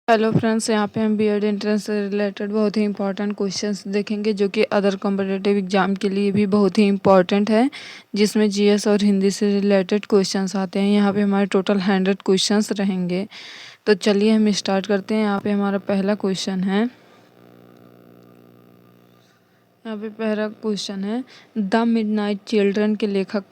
Hello friends, यहाँ पे हम बीएड एंट्रेंस से रिलेटेड बहुत ही इंपॉर्टेंट क्वेश्चंस देखेंगे जो कि अदर कॉम्पिटिटिव एग्जाम के लिए भी बहुत ही इंपॉर्टेंट है, जिसमें जीएस और हिंदी से रिलेटेड क्वेश्चंस आते हैं। यहाँ पे हमारे टोटल 100 क्वेश्चंस रहेंगे। तो चलिए हम स्टार्ट करते हैं। यहाँ पे हमारा पहला क्वेश्चन है। यहाँ पे पहला क्वेश्चन है, द मिडनाइट चिल्ड्रन के लेखक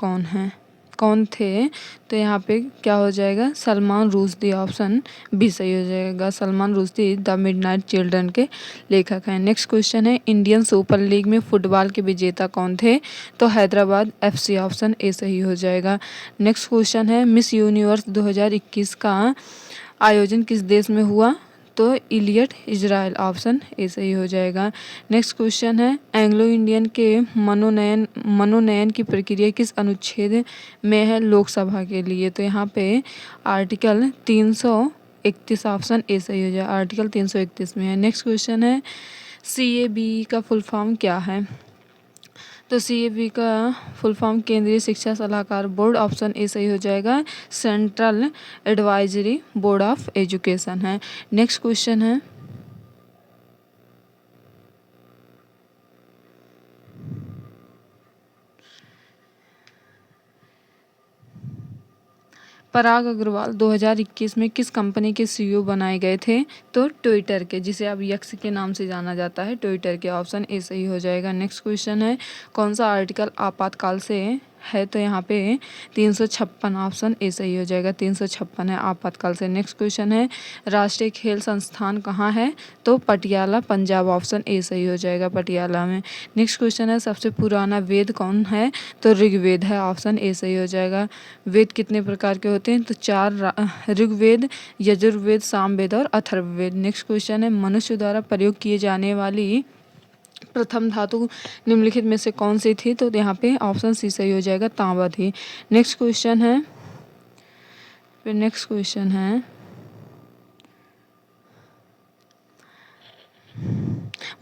कौन थे? तो यहाँ पे क्या हो जाएगा? सलमान रुश्दी। ऑप्शन बी सही हो जाएगा। Salman Rushdie the midnight children के लेखक हैं। नेक्स्ट क्वेश्चन है, इंडियन सुपर लीग में फुटबॉल के विजेता कौन थे? तो हैदराबाद एफसी। ऑप्शन ए सही हो जाएगा। नेक्स्ट क्वेश्चन है, मिस यूनिवर्स 2021 का आयोजन किस देश में हुआ? तो इलियट, इजराइल। ऑप्शन ए सही हो जाएगा। नेक्स्ट क्वेश्चन है, एंग्लो इंडियन के मनोनयन की प्रक्रिया किस अनुच्छेद में है लोकसभा के लिए? तो यहाँ पे आर्टिकल 331। ऑप्शन ए सही हो जाएगा। आर्टिकल 331 में है। नेक्स्ट क्वेश्चन है, CAB का फुल फॉर्म क्या है? तो CAB का फुल फॉर्म केंद्रीय शिक्षा सलाहकार बोर्ड। ऑप्शन ए सही हो जाएगा। Central advisory board of education है। नेक्स्ट क्वेश्चन है, पराग अग्रवाल 2021 में किस कंपनी के CEO बनाए गए थे? तो ट्विटर के, जिसे अब यक्स के नाम से जाना जाता है, ट्विटर के। ऑप्शन ए सही हो जाएगा। नेक्स्ट क्वेश्चन है, कौन सा आर्टिकल आपातकाल से है? तो यहाँ पे 356। ऑप्शन ए सही हो जाएगा। 356 है आपातकाल से। नेक्स्ट क्वेश्चन है, राष्ट्रीय खेल संस्थान कहाँ है? तो पटियाला, पंजाब। ऑप्शन ए सही हो जाएगा, पटियाला में। नेक्स्ट क्वेश्चन है, सबसे पुराना वेद कौन है? तो ऋग्वेद है। ऑप्शन ए सही हो जाएगा। वेद कितने प्रकार के होते हैं? तो 4, ऋग्वेद, यजुर्वेद, सामवेद और अथर्ववेद। नेक्स्ट क्वेश्चन है, मनुष्य द्वारा प्रयोग किए जाने वाली प्रथम धातु निम्नलिखित में से कौन सी थी? तो यहाँ पे ऑप्शन सी सही हो जाएगा, तांबा थी। नेक्स्ट क्वेश्चन है,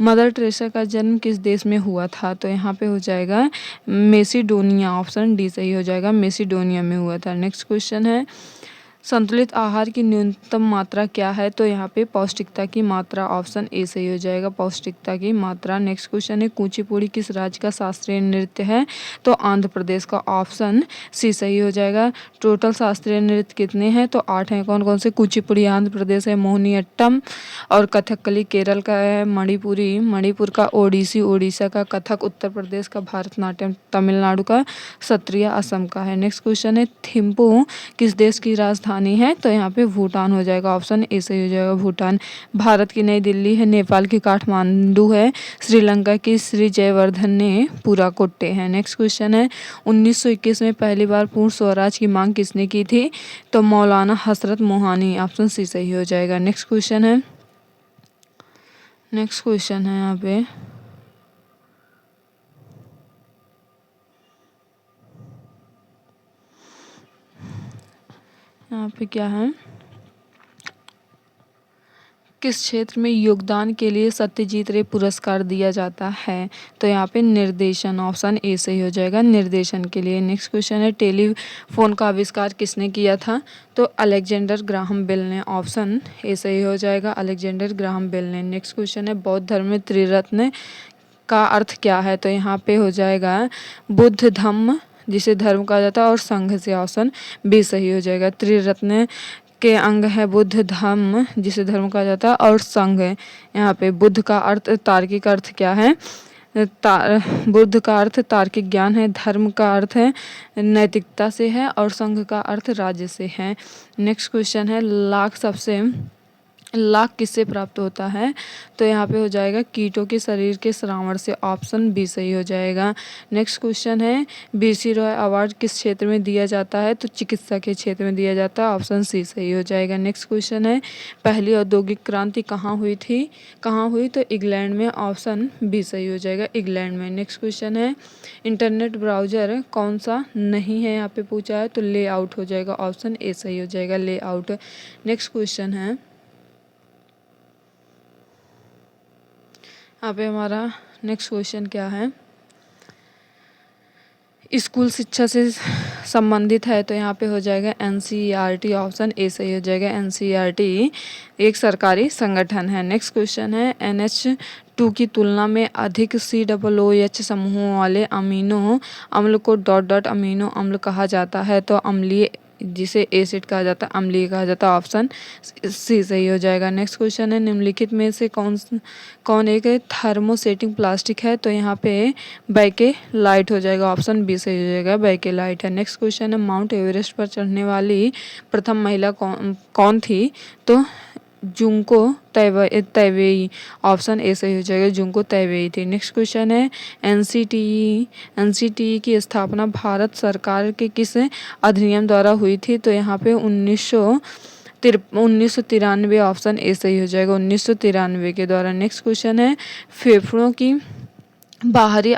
मदर टेरेसा का जन्म किस देश में हुआ था? तो यहाँ पे हो जाएगा मेसिडोनिया। ऑप्शन डी सही हो जाएगा, मेसिडोनिया में हुआ था। नेक्स्ट क्वेश्चन है, संतुलित आहार की न्यूनतम मात्रा क्या है? तो यहाँ पे पौष्टिकता की मात्रा। ऑप्शन ए सही हो जाएगा, पौष्टिकता की मात्रा। नेक्स्ट क्वेश्चन है, कुचिपुड़ी किस राज्य का शास्त्रीय नृत्य है? तो आंध्र प्रदेश का। ऑप्शन सी सही हो जाएगा। टोटल शास्त्रीय नृत्य कितने हैं? तो 8 हैं। कौन कौन से? कुचिपुड़ी आंध्र प्रदेश है, मोहिनीअट्टम और कथकली केरल का है, मणिपुरी मणिपुर का, ओडिसी उड़ीसा का, कथक उत्तर प्रदेश का, भारतनाट्यम तमिलनाडु का, सत्रिया असम का है। नेक्स्ट क्वेश्चन है, थिम्पू किस देश की राजधानी है? तो यहाँ पे भूटान हो जाएगा। ऑप्शन ए सही हो जाएगा, भूटान। भारत की नई दिल्ली है, नेपाल की काठमांडू है, श्रीलंका की श्री जयवर्धन ने पूरा कोट्टे है। नेक्स्ट क्वेश्चन है, 1921 में पहली बार पूर्ण स्वराज की मांग किसने की थी? तो मौलाना हसरत मोहानी। ऑप्शन सी सही हो जाएगा। नेक्स्ट क्वेश्चन है, यहाँ पे क्या है, किस क्षेत्र में योगदान के लिए सत्यजीत रे पुरस्कार दिया जाता है? तो यहाँ पे निर्देशन। ऑप्शन ए सही हो जाएगा, निर्देशन के लिए। नेक्स्ट क्वेश्चन है, टेलीफोन का आविष्कार किसने किया था? तो अलेक्जेंडर ग्राहम बेल ने। ऑप्शन ए सही हो जाएगा, अलेक्जेंडर ग्राहम बेल ने। नेक्स्ट क्वेश्चन है, बौद्ध धर्म में त्रिरत्न का अर्थ क्या है? तो यहाँ पे हो जाएगा बुद्ध, धम्म जिसे धर्म कहा जाता है, और संघ से। ऑप्शन बी सही हो जाएगा। त्रिरत्न के अंग है बुद्ध, धम्म जिसे धर्म कहा जाता है, और संघ है। यहाँ पे बुद्ध का अर्थ, तार्किक अर्थ क्या है? बुद्ध का अर्थ तार्किक ज्ञान है, धर्म का अर्थ है नैतिकता से है, और संघ का अर्थ राज्य से है। नेक्स्ट क्वेश्चन है, लाख किससे प्राप्त होता है? तो यहाँ पे हो जाएगा कीटों के शरीर के श्रावण से। ऑप्शन बी सही हो जाएगा। नेक्स्ट क्वेश्चन है, BC रॉय अवार्ड किस क्षेत्र में दिया जाता है? तो चिकित्सा के क्षेत्र में दिया जाता है। ऑप्शन सी सही हो जाएगा। नेक्स्ट क्वेश्चन है, पहली औद्योगिक क्रांति कहाँ हुई? तो इंग्लैंड में। ऑप्शन बी सही हो जाएगा, इंग्लैंड में। नेक्स्ट क्वेश्चन है, इंटरनेट ब्राउजर कौन सा नहीं है? यहाँ पे पूछा है, तो लेआउट हो जाएगा। ऑप्शन ए सही हो जाएगा, लेआउट। नेक्स्ट क्वेश्चन है, यहाँ पे हमारा नेक्स्ट क्वेश्चन क्या है, स्कूल शिक्षा से संबंधित है? तो यहाँ पे हो जाएगा NCERT, ऑप्शन ए सही हो जाएगा। NCERT एक सरकारी संगठन है। नेक्स्ट क्वेश्चन है, NH2 की तुलना में अधिक COOH समूहों वाले अमीनो अम्ल को डॉट डॉट अमीनो अम्ल कहा जाता है। तो अम्लीय, जिसे एसिड कहा जाता है, अम्लीय कहा जाता है। ऑप्शन सी सही हो जाएगा। नेक्स्ट क्वेश्चन है, निम्नलिखित में से कौन एक थर्मोसेटिंग प्लास्टिक है? तो यहाँ पे बैकेलाइट हो जाएगा। ऑप्शन बी सही हो जाएगा, बैकेलाइट है। नेक्स्ट क्वेश्चन है, माउंट एवरेस्ट पर चढ़ने वाली प्रथम महिला कौन थी? तो जुंको तैवेई, ऑप्शन ए सही हो जाएगा, जुंको तैवेई थी। नेक्स्ट क्वेश्चन है, एनसीटीई की स्थापना भारत सरकार के किस अधिनियम द्वारा हुई थी? तो यहाँ पे 1993, ऑप्शन ए सही हो जाएगा, 1993 के द्वारा। नेक्स्ट क्वेश्चन है, फेफड़ों की बाहरी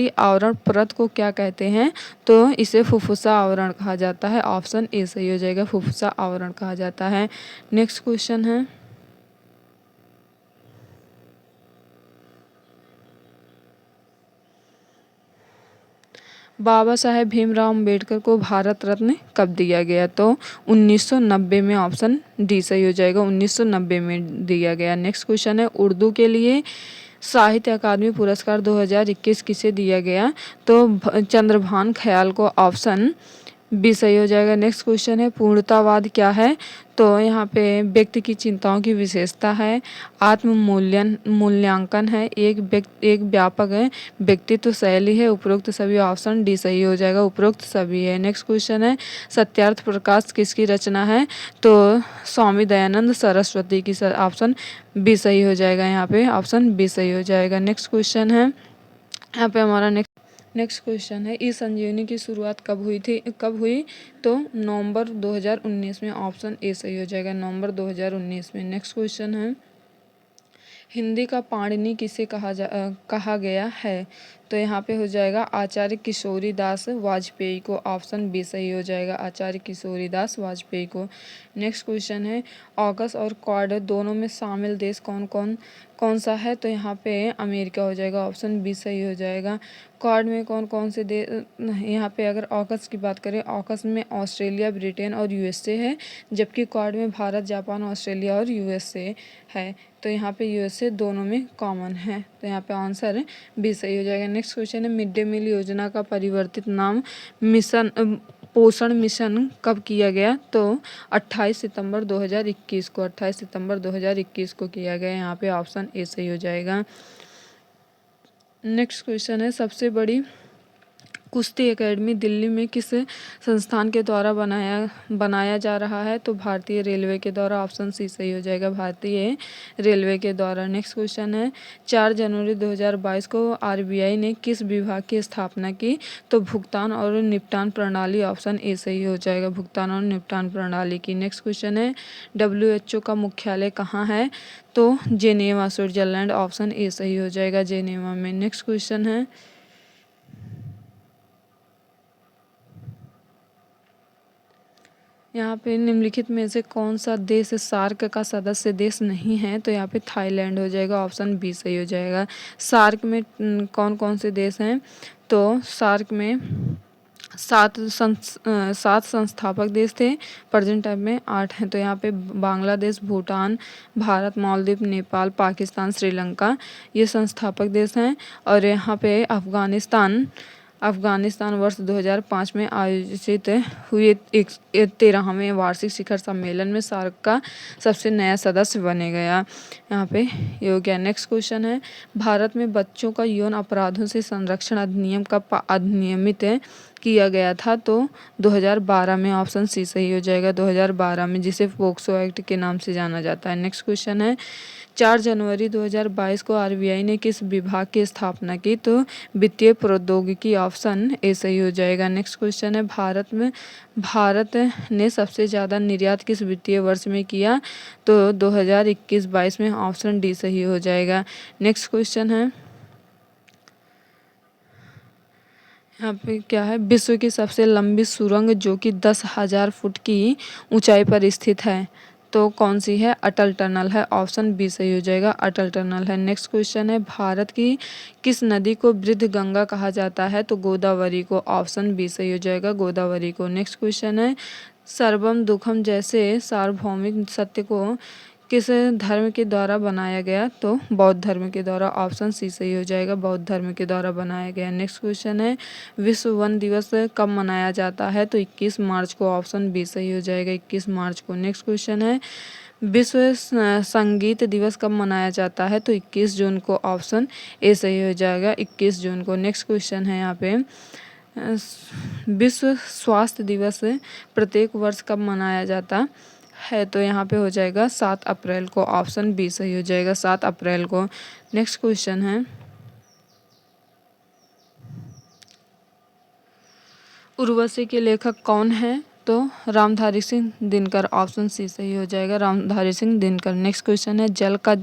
आवरण परत को क्या कहते हैं? तो इसे फुफ्फुसा आवरण कहा जाता है। ऑप्शन ए सही हो जाएगा, फुफ्फुसा आवरण कहा जाता है। नेक्स्ट क्वेश्चन है, बाबा साहेब भीमराव अम्बेडकर को भारत रत्न कब दिया गया? तो 1990 में, ऑप्शन डी सही हो जाएगा, 1990 में दिया गया। नेक्स्ट क्वेश्चन है, उर्दू के लिए साहित्य अकादमी पुरस्कार 2021 किसे दिया गया? तो चंद्रभान ख्याल को, ऑप्शन बी सही हो जाएगा। नेक्स्ट क्वेश्चन है, पूर्णतावाद क्या है? तो यहाँ पे व्यक्ति की चिंताओं की विशेषता है, आत्म मूल्यांकन है, एक व्यापक है, व्यक्तित्व शैली है, उपरोक्त सभी। ऑप्शन डी सही हो जाएगा, उपरोक्त सभी है। नेक्स्ट क्वेश्चन है, सत्यार्थ प्रकाश किसकी रचना है? तो स्वामी दयानंद सरस्वती की। ऑप्शन बी सही हो जाएगा, यहाँ पे ऑप्शन बी सही हो जाएगा। नेक्स्ट क्वेश्चन है, यहाँ पे हमारा नेक्स्ट क्वेश्चन है, ई संजीवनी की शुरुआत कब हुई? तो नवंबर 2019 में। ऑप्शन ए सही हो जाएगा, नवंबर 2019 में। नेक्स्ट क्वेश्चन है, हिंदी का पाणिनि किसे कहा गया है? तो यहाँ पे हो जाएगा आचार्य किशोरी दास वाजपेयी को। ऑप्शन बी सही हो जाएगा, आचार्य किशोरी दास वाजपेयी को। नेक्स्ट क्वेश्चन है, ऑगस और क्वाड दोनों में शामिल देश कौन सा है? तो यहाँ पे अमेरिका हो जाएगा, ऑप्शन बी सही हो जाएगा। क्वाड में कौन से देश? यहाँ पे अगर ऑगस की बात करें, ऑगस में ऑस्ट्रेलिया, ब्रिटेन और यूएसए है, जबकि क्वाड में भारत, जापान, ऑस्ट्रेलिया और यूएसए है। तो यहाँ पे यूएसए दोनों में कॉमन है, तो यहाँ पे आंसर बी सही हो जाएगा। नेक्स्ट क्वेश्चन है, मिड डे मील योजना का परिवर्तित नाम पोषण मिशन कब किया गया? तो 28 सितंबर 2021 को, 28 सितंबर 2021 को किया गया। यहाँ पे ऑप्शन ए सही हो जाएगा। नेक्स्ट क्वेश्चन है, सबसे बड़ी कुश्ती एकेडमी दिल्ली में किस संस्थान के द्वारा बनाया जा रहा है? तो भारतीय रेलवे के द्वारा। ऑप्शन सी सही हो जाएगा, भारतीय रेलवे के द्वारा। नेक्स्ट क्वेश्चन है, 4 जनवरी 2022 को आरबीआई ने किस विभाग की स्थापना की? तो भुगतान और निपटान प्रणाली। ऑप्शन ए सही हो जाएगा, भुगतान और निपटान प्रणाली की। नेक्स्ट क्वेश्चन है, WHO का मुख्यालय कहाँ है? तो जेनेवा, स्विट्जरलैंड। ऑप्शन ए सही हो जाएगा, जेनेवा में। नेक्स्ट क्वेश्चन है, यहाँ पे निम्नलिखित में से कौन सा देश सार्क का सदस्य देश नहीं है? तो यहाँ पे थाईलैंड हो जाएगा, ऑप्शन बी सही हो जाएगा। सार्क में कौन से देश हैं? तो सार्क में 7 संस्थापक देश थे, प्रेजेंट टाइम में 8 हैं। तो यहाँ पे बांग्लादेश, भूटान, भारत, मालदीव, नेपाल, पाकिस्तान, श्रीलंका ये संस्थापक देश हैं। और यहाँ पे अफ़गानिस्तान वर्ष 2005 में आयोजित हुए 13वें वार्षिक शिखर सम्मेलन में सार्क का सबसे नया सदस्य बने गया। यहाँ पे ये हो गया। नेक्स्ट क्वेश्चन है, भारत में बच्चों का यौन अपराधों से संरक्षण अधिनियम कब अधिनियमित किया गया था? तो 2012 में। ऑप्शन सी सही हो जाएगा, 2012 में, जिसे पोक्सो एक्ट के नाम से जाना जाता है। नेक्स्ट क्वेश्चन है, 4 जनवरी 2022 को आरबीआई ने किस विभाग की स्थापना की? तो वित्तीय प्रौद्योगिकी। ऑप्शन ए सही हो जाएगा। नेक्स्ट क्वेश्चन है, भारत ने सबसे ज़्यादा निर्यात किस वित्तीय वर्ष में किया? तो 2021-22 में। ऑप्शन डी सही हो जाएगा। नेक्स्ट क्वेश्चन है, यहाँ पे क्या है, विश्व की सबसे लंबी सुरंग जो कि 10,000 फुट की ऊंचाई पर स्थित है? तो कौन सी है? अटल टनल है, ऑप्शन बी सही हो जाएगा, अटल टनल है। नेक्स्ट क्वेश्चन है, भारत की किस नदी को वृद्ध गंगा कहा जाता है? तो गोदावरी को, ऑप्शन बी सही हो जाएगा, गोदावरी को। नेक्स्ट क्वेश्चन है, सर्वम दुखम जैसे सार्वभौमिक सत्य को किस धर्म के द्वारा बनाया गया? तो बौद्ध धर्म के द्वारा, ऑप्शन सी सही हो जाएगा, बौद्ध धर्म के द्वारा बनाया गया। नेक्स्ट क्वेश्चन है, विश्व वन दिवस कब मनाया जाता है? तो 21 मार्च को, ऑप्शन बी सही हो जाएगा, 21 मार्च को। नेक्स्ट क्वेश्चन है, विश्व संगीत दिवस कब मनाया जाता है? तो 21 जून को, ऑप्शन ए सही हो जाएगा, 21 जून को। नेक्स्ट क्वेश्चन है यहाँ पे, विश्व स्वास्थ्य दिवस प्रत्येक वर्ष कब मनाया जाता है? तो यहाँ पे हो जाएगा 7 अप्रैल को, ऑप्शन बी सही हो जाएगा, 7 अप्रैल को। नेक्स्ट क्वेश्चन है, उर्वशी के लेखक कौन है? तो रामधारी सिंह दिनकर, ऑप्शन सी सही हो जाएगा, रामधारी सिंह दिनकर। नेक्स्ट क्वेश्चन है, जल का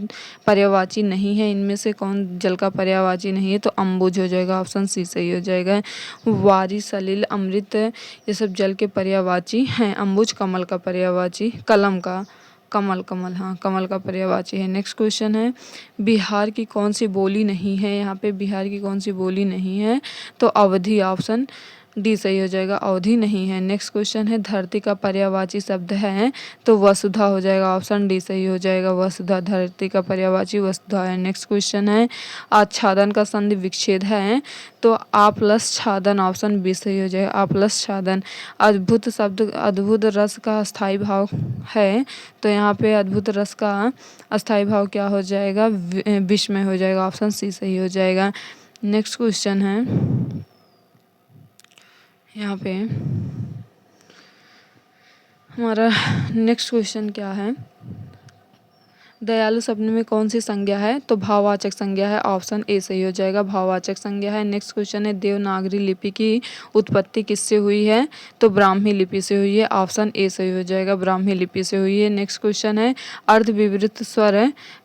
पर्यायवाची नहीं है, इनमें से कौन जल का पर्यायवाची नहीं है? तो अम्बुज हो जाएगा, ऑप्शन सी सही हो जाएगा। वारी, सलिल, अमृत ये सब जल के पर्यायवाची हैं। अम्बुज कमल का पर्यायवाची, कलम का, कमल, हाँ कमल का पर्यायवाची है। नेक्स्ट क्वेश्चन है, बिहार की कौन सी बोली नहीं है? यहाँ पे बिहार की कौन सी बोली नहीं है? तो अवधी, ऑप्शन डी सही हो जाएगा, अवधि नहीं है। नेक्स्ट क्वेश्चन है, धरती का पर्यायवाची शब्द है? तो वसुधा हो जाएगा, ऑप्शन डी सही हो जाएगा, वसुधा, धरती का पर्यायवाची वसुधा है। नेक्स्ट क्वेश्चन है, आच्छादन का संधि विच्छेद है? तो आ प्लस छादन, ऑप्शन बी सही हो जाएगा, आ प्लस छादन। अद्भुत शब्द, अद्भुत रस का अस्थायी भाव है? तो यहाँ पे अद्भुत रस का अस्थायी भाव क्या हो जाएगा? विस्मय हो जाएगा, ऑप्शन सी सही हो जाएगा। नेक्स्ट क्वेश्चन है, यहाँ पे हमारा नेक्स्ट क्वेश्चन क्या है, दयालु शब्द में कौन सी संज्ञा है? तो भाववाचक संज्ञा है, ऑप्शन ए सही हो जाएगा, भाववाचक संज्ञा है। नेक्स्ट क्वेश्चन है, देवनागरी लिपि की उत्पत्ति किससे हुई है? तो ब्राह्मी लिपि से हुई है, ऑप्शन ए सही हो जाएगा, ब्राह्मी लिपि से हुई है। नेक्स्ट क्वेश्चन है, अर्धविवृत स्वर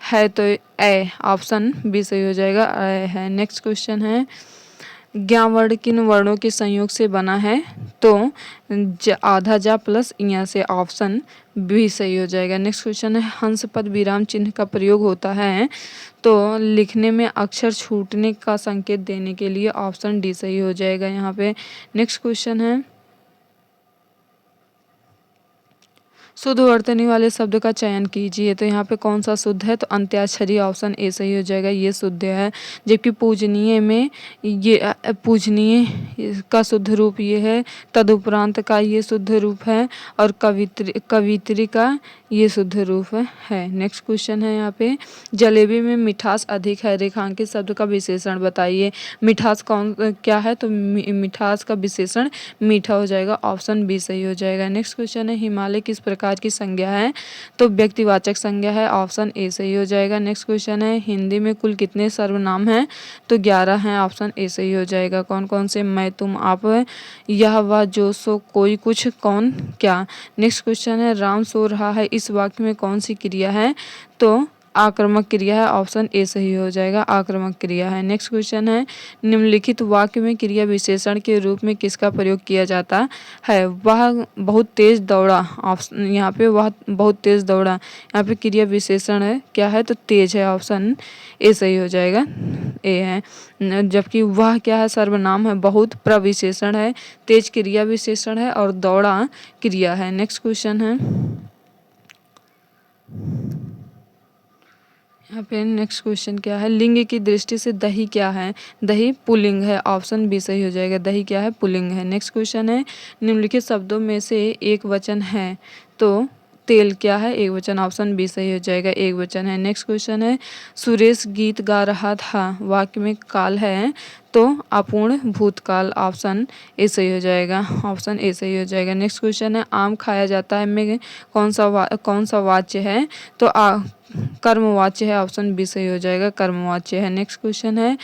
है? तो ए, ऑप्शन बी सही हो जाएगा, ए है। नेक्स्ट क्वेश्चन है, ज्ञावर्ण किन वर्णों के संयोग से बना है? तो आधा जा प्लस इया से, ऑप्शन बी सही हो जाएगा। नेक्स्ट क्वेश्चन है, हंस पद विराम चिन्ह का प्रयोग होता है? तो लिखने में अक्षर छूटने का संकेत देने के लिए, ऑप्शन डी सही हो जाएगा यहाँ पे। नेक्स्ट क्वेश्चन है, शुद्ध वर्तनी वाले शब्द का चयन कीजिए। तो यहाँ पे कौन सा शुद्ध है? तो अंत्याक्षरी, ऑप्शन ए सही हो जाएगा, ये शुद्ध है। जबकि पूजनीय में ये पूजनीय का शुद्ध रूप ये है, तदुपरांत का ये शुद्ध रूप है, और कवित्री का ये शुद्ध रूप है। नेक्स्ट क्वेश्चन है यहाँ पे, जलेबी में मिठास अधिक है, रेखांकित शब्द का विशेषण बताइए। मिठास कौन क्या है? तो मिठास का विशेषण मीठा हो जाएगा, ऑप्शन बी सही हो जाएगा। नेक्स्ट क्वेश्चन है, हिमालय किस प्रकार की संज्ञा है? तो व्यक्तिवाचक संज्ञा है, ऑप्शन ए सही हो जाएगा। नेक्स्ट क्वेश्चन है, हिंदी में कुल कितने सर्वनाम हैं? तो 11 हैं, ऑप्शन ए सही हो जाएगा। कौन कौन से? मैं, तुम, आप, यह, वह, जो, सो, कोई, कुछ, कौन, क्या। नेक्स्ट क्वेश्चन है, राम सो रहा है, इस वाक्य में कौन सी क्रिया है? तो आक्रामक क्रिया है, ऑप्शन ए सही हो जाएगा, आक्रामक क्रिया है। नेक्स्ट क्वेश्चन है, निम्नलिखित वाक्य में क्रिया विशेषण के रूप में किसका प्रयोग किया जाता है? वह बहुत तेज दौड़ा, ऑप्शन यहाँ पे वह बहुत तेज दौड़ा, यहाँ पे क्रिया विशेषण है क्या है? तो तेज है, ऑप्शन ए सही हो जाएगा, ए है। जबकि वह क्या है? सर्वनाम है, बहुत प्रविशेषण है, तेज क्रिया विशेषण है, और दौड़ा क्रिया है। नेक्स्ट क्वेश्चन है, यहाँ पे नेक्स्ट क्वेश्चन क्या है, लिंग की दृष्टि से दही क्या है? दही पुल्लिंग है, ऑप्शन बी सही हो जाएगा, दही क्या है? पुल्लिंग है। नेक्स्ट क्वेश्चन है, निम्नलिखित शब्दों में से एक वचन है, तो तेल क्या है? एक वचन, ऑप्शन बी सही हो जाएगा, एक वचन है। नेक्स्ट क्वेश्चन है, सुरेश गीत गा रहा था, वाक्य में काल है, तो अपूर्ण भूतकाल, ऑप्शन ए सही हो जाएगा, ऑप्शन ए सही हो जाएगा। नेक्स्ट क्वेश्चन है, आम खाया जाता है में कौन सा वाच्य है? तो कर्मवाच्य है, ऑप्शन बी सही हो जाएगा, कर्मवाच्य है। नेक्स्ट क्वेश्चन है,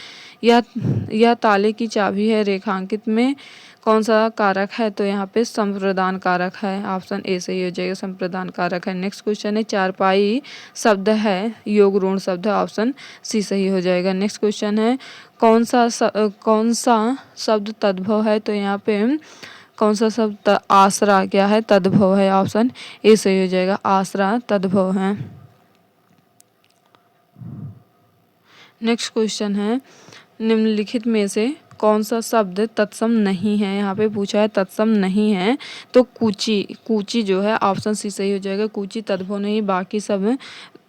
यह ताले की चाबी है, रेखांकित में कौन सा कारक है? तो यहाँ पे संप्रदान कारक है, ऑप्शन ए सही हो जाएगा, संप्रदान कारक है। नेक्स्ट क्वेश्चन है, चारपाई शब्द है, योग ऋण शब्द है, ऑप्शन सी सही हो जाएगा। नेक्स्ट क्वेश्चन है, कौन सा शब्द तद्भव है? तो यहाँ पे कौन सा शब्द आसरा क्या है, तद्भव है। ऑप्शन ए सही हो जाएगा, आसरा तद्भव है। नेक्स्ट क्वेश्चन है, निम्नलिखित में से कौन सा शब्द तत्सम नहीं है। यहाँ पे पूछा है तत्सम नहीं है, तो कूची, कूची जो है ऑप्शन सी सही हो जाएगा। कूची तद्भव नहीं, बाकी सब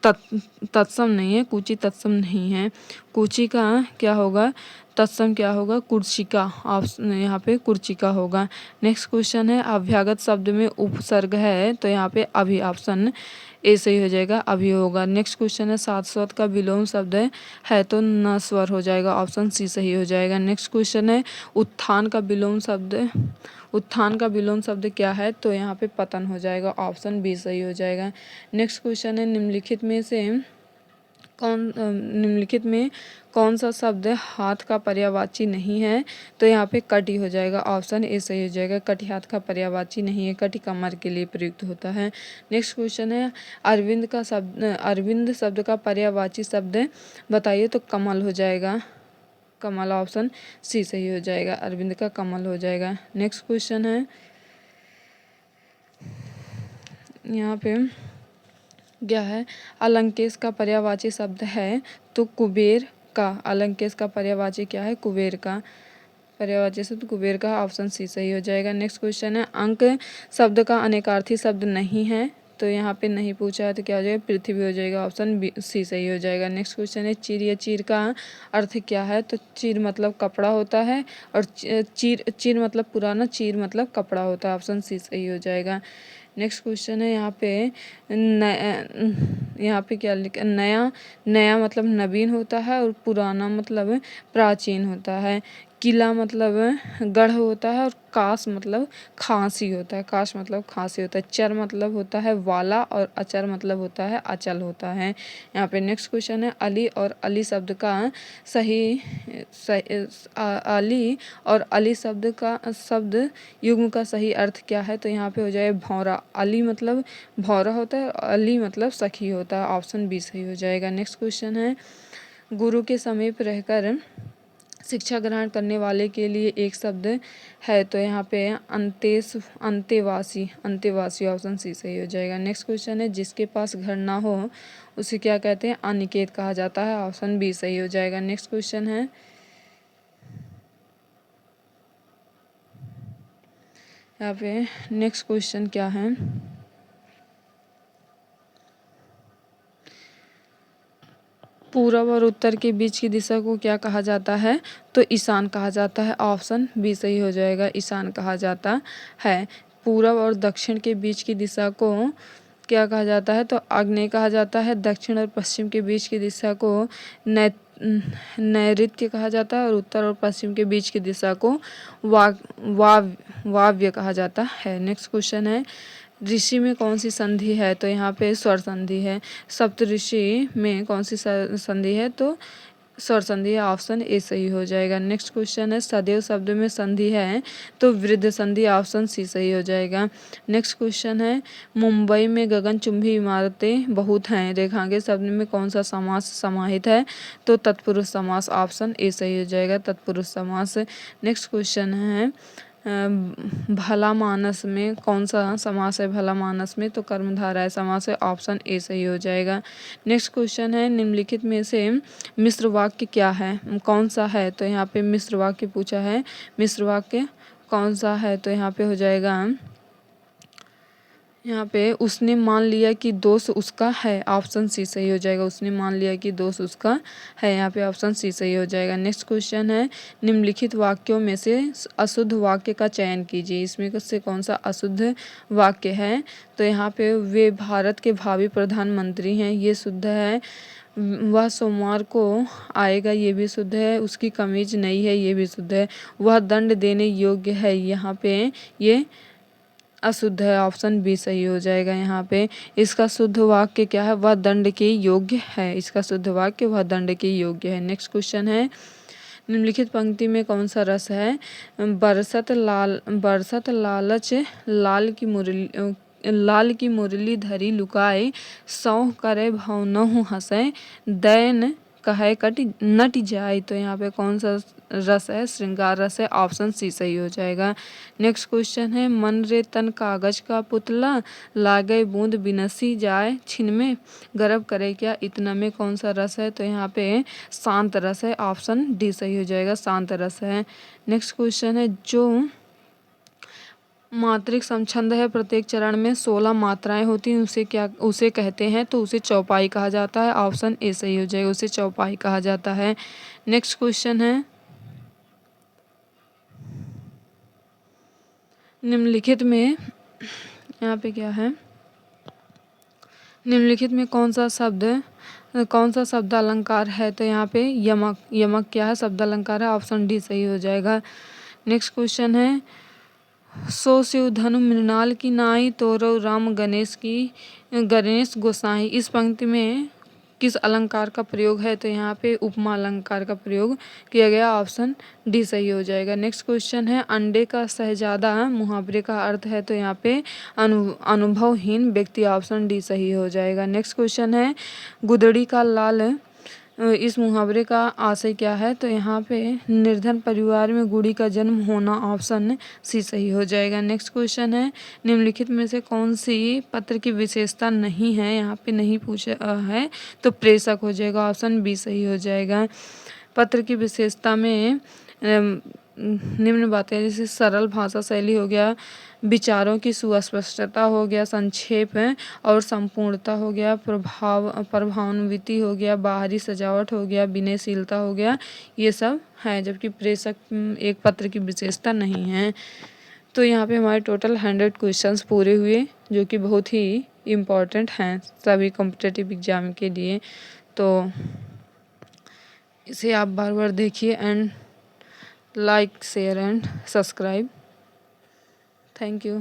तत्सम नहीं है, कूची तत्सम नहीं है। कूची का क्या होगा, तत्सम क्या होगा, कुर्चिका। ऑप्शन यहाँ पे कुर्चिका होगा। नेक्स्ट क्वेश्चन है, अभ्यागत शब्द में उपसर्ग है, तो यहाँ पे अभी ऑप्शन ए सही हो जाएगा, अभी होगा। नेक्स्ट क्वेश्चन है, शाश्वत का विलोम शब्द है तो नस्वर हो जाएगा, ऑप्शन सी सही हो जाएगा। नेक्स्ट क्वेश्चन है, उत्थान का विलोम शब्द, उत्थान का विलोम शब्द क्या है, तो यहाँ पे पतन हो जाएगा, ऑप्शन बी सही हो जाएगा। नेक्स्ट क्वेश्चन है, निम्नलिखित में कौन सा शब्द हाथ का पर्यायवाची नहीं है, तो यहाँ पे कटी हो जाएगा, ऑप्शन ए सही हो जाएगा। कटी हाथ का पर्यायवाची नहीं है, कटी कमर के लिए प्रयुक्त होता है। नेक्स्ट क्वेश्चन है, अरविंद शब्द का पर्यायवाची शब्द बताइए, तो कमल हो जाएगा, कमल ऑप्शन सी सही हो जाएगा, अरविंद का कमल हो जाएगा। नेक्स्ट क्वेश्चन है, यहाँ पे क्या है, अलंकेश का पर्यायवाची शब्द है तो कुबेर का, अलंकेश का पर्यायवाची क्या है, कुबेर का, पर्यायवाची शब्द कुबेर का, ऑप्शन सी सही हो जाएगा। नेक्स्ट क्वेश्चन है, अंक शब्द का अनेकार्थी शब्द नहीं है, तो यहाँ पे नहीं पूछा है, तो क्या हो जाएगा, पृथ्वी हो जाएगा, ऑप्शन बी सी सही हो जाएगा। नेक्स्ट क्वेश्चन है, चीर या चीर का अर्थ क्या है, तो चीर मतलब कपड़ा होता है, और चीर मतलब पुराना, चीर मतलब कपड़ा होता है, ऑप्शन सी सही हो जाएगा। नेक्स्ट क्वेश्चन है, यहाँ पे क्या लिखा, नया, नया मतलब नवीन होता है, और पुराना मतलब प्राचीन होता है। किला मतलब गढ़ होता है, और काश मतलब खांसी होता है, काश मतलब खांसी होता है। चर मतलब होता है वाला, और अचर मतलब होता है अचल होता है। यहाँ पे नेक्स्ट क्वेश्चन है, अली और अली शब्द का अली और अली शब्द युग्म का सही अर्थ क्या है, तो यहाँ पे हो जाए भौरा। अली मतलब भौरा होता है, और अली मतलब सखी होता है, ऑप्शन बी सही हो जाएगा। नेक्स्ट क्वेश्चन है, गुरु के समीप रहकर शिक्षा ग्रहण करने वाले के लिए एक शब्द है, तो यहाँ पे अंतेवासी, अंतेवासी, ऑप्शन सी सही हो जाएगा। नेक्स्ट क्वेश्चन है, जिसके पास घर ना हो उसे क्या कहते हैं, अनिकेत कहा जाता है, ऑप्शन बी सही हो जाएगा। नेक्स्ट क्वेश्चन है, यहाँ पे नेक्स्ट क्वेश्चन क्या है, पूर्व और उत्तर के बीच की दिशा को क्या कहा जाता है, तो ईशान कहा जाता है, ऑप्शन बी सही हो जाएगा, ईशान कहा जाता है। पूर्व और दक्षिण के बीच की दिशा को क्या कहा जाता है, तो आग्नेय कहा जाता है। दक्षिण और पश्चिम के बीच की दिशा को नैऋत्य कहा जाता है, और उत्तर और पश्चिम के बीच की दिशा को वाव्य कहा जाता है। नेक्स्ट क्वेश्चन है, ऋषि में कौन सी संधि है, तो यहाँ पे स्वर संधि है। सप्तऋषि में कौन सी संधि है, तो स्वर संधि है, ऑप्शन ए सही हो जाएगा। नेक्स्ट क्वेश्चन है, सदैव शब्द में संधि है, तो वृद्ध संधि, ऑप्शन सी सही हो जाएगा। नेक्स्ट क्वेश्चन है, मुंबई में गगनचुंबी इमारतें बहुत हैं, रेखांकित शब्द में कौन सा समास समाहित है, तो तत्पुरुष समास, ऑप्शन ए सही हो जाएगा, तत्पुरुष समास। नेक्स्ट क्वेश्चन है, भला मानस में कौन सा समास है, भला मानस में, तो कर्मधारय समास है, ऑप्शन ए सही हो जाएगा। नेक्स्ट क्वेश्चन है, निम्नलिखित में से मिश्र वाक्य क्या है, कौन सा है, तो यहाँ पे मिश्र वाक्य पूछा है, मिश्र वाक्य कौन सा है, तो यहाँ पे हो जाएगा, यहाँ पे उसने मान लिया कि दोष उसका है, ऑप्शन सी सही हो जाएगा, उसने मान लिया कि दोष उसका है, यहाँ पे ऑप्शन सी सही हो जाएगा। नेक्स्ट क्वेश्चन है, निम्नलिखित वाक्यों में से अशुद्ध वाक्य का चयन कीजिए, इसमें से कौन सा अशुद्ध वाक्य है, तो यहाँ पे वे भारत के भावी प्रधानमंत्री हैं, ये शुद्ध है। वह सोमवार को आएगा, ये भी शुद्ध है। उसकी कमीज नई है, ये भी शुद्ध है। वह दंड देने योग्य है, यहाँ पे ये अशुद्ध है, ऑप्शन बी सही हो जाएगा। यहाँ पे इसका शुद्ध वाक्य क्या है, वह दंड के योग्य है, इसका शुद्ध वाक्य वह दंड के योग्य है। नेक्स्ट क्वेश्चन है, निम्नलिखित पंक्ति में कौन सा रस है, बरसत लालच लाल की मुरली धरी लुकाए, सौह करे भवनहु हंसै, दैन कहे नट जाए, तो यहाँ पे कौन सा रस है? श्रृंगार रस है। ऑप्शन सी सही हो जाएगा। नेक्स्ट क्वेश्चन है, मन रे तन कागज का पुतला, लागे बूंद बिनसी जाए छिन में, गर्व करे क्या इतना में, कौन सा रस है? तो यहाँ पे शांत रस है। ऑप्शन डी सही हो जाएगा, शांत रस है। नेक्स्ट क्वेश्चन है, जो मात्रिक समछंद है, प्रत्येक चरण में 16 मात्राएं होती हैं, उसे कहते हैं? तो उसे चौपाई कहा जाता है। ऑप्शन ए सही हो जाएगा, उसे चौपाई कहा जाता है। नेक्स्ट क्वेश्चन है, निम्नलिखित में यहाँ पे क्या है, निम्नलिखित में कौन सा शब्द अलंकार है? तो यहाँ पे यमक, यमक क्या है? शब्द अलंकार है। ऑप्शन डी सही हो जाएगा। नेक्स्ट क्वेश्चन है, सो शिव धनु मृणाल की नाई, तोरव राम गणेश गोसाई, इस पंक्ति में किस अलंकार का प्रयोग है? तो यहाँ पे उपमा अलंकार का प्रयोग किया गया। ऑप्शन डी सही हो जाएगा। नेक्स्ट क्वेश्चन है, अंडे का शहजादा मुहावरे का अर्थ है? तो यहाँ पे अनुभवहीन व्यक्ति। ऑप्शन डी सही हो जाएगा। नेक्स्ट क्वेश्चन है, गुदड़ी का लाल, इस मुहावरे का आशय क्या है? तो यहाँ पे निर्धन परिवार में गुड़ी का जन्म होना। ऑप्शन सी सही हो जाएगा। नेक्स्ट क्वेश्चन है, निम्नलिखित में से कौन सी पत्र की विशेषता नहीं है? यहाँ पे नहीं पूछा है, तो प्रेषक हो जाएगा। ऑप्शन बी सही हो जाएगा। पत्र की विशेषता में निम्न बातें, जैसे सरल भाषा शैली हो गया, विचारों की सुस्पष्टता हो गया, संक्षेप है और संपूर्णता हो गया, प्रभावान्विति हो गया, बाहरी सजावट हो गया, विनयशीलता हो गया, ये सब है। जबकि प्रेषक एक पत्र की विशेषता नहीं है। तो यहाँ पे हमारे टोटल 100 क्वेश्चंस पूरे हुए, जो कि बहुत ही इम्पोर्टेंट हैं सभी कॉम्पिटिटिव एग्जाम के लिए। तो इसे आप बार बार देखिए and like, share and subscribe. Thank you.